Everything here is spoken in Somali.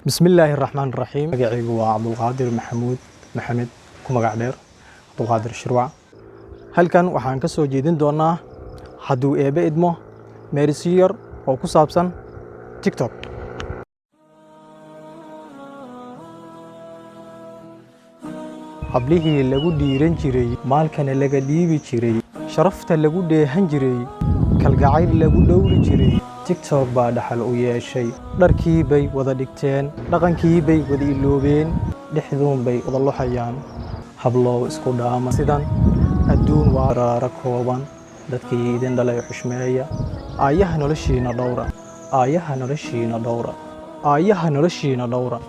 بسم الله الرحمن الرحيم magacaygu waa Cabdulqaadir Maxamed ku magac dheer Cabdulqaadir Shirwac halkan waxaan ka soo jeedin doonaa hadduu eebe idmo meerisiyar oo ku saabsan TikTok hablihii lagu dhiiran jiray maalkana laga dhiibi jiray sharafta lagu dheehan jiray kalgacayl lagu dhowri jiray TikTok baa dhaxal u yeeshay dharkii bay wada dhigteen dhaqankii bay wada iloobeen dhexdoon bay wada luxayaan hablow isku dhaama sidan adduun waa raara kooban dadkii idin dhalay xushmeeya aayaha noloshiina dhowra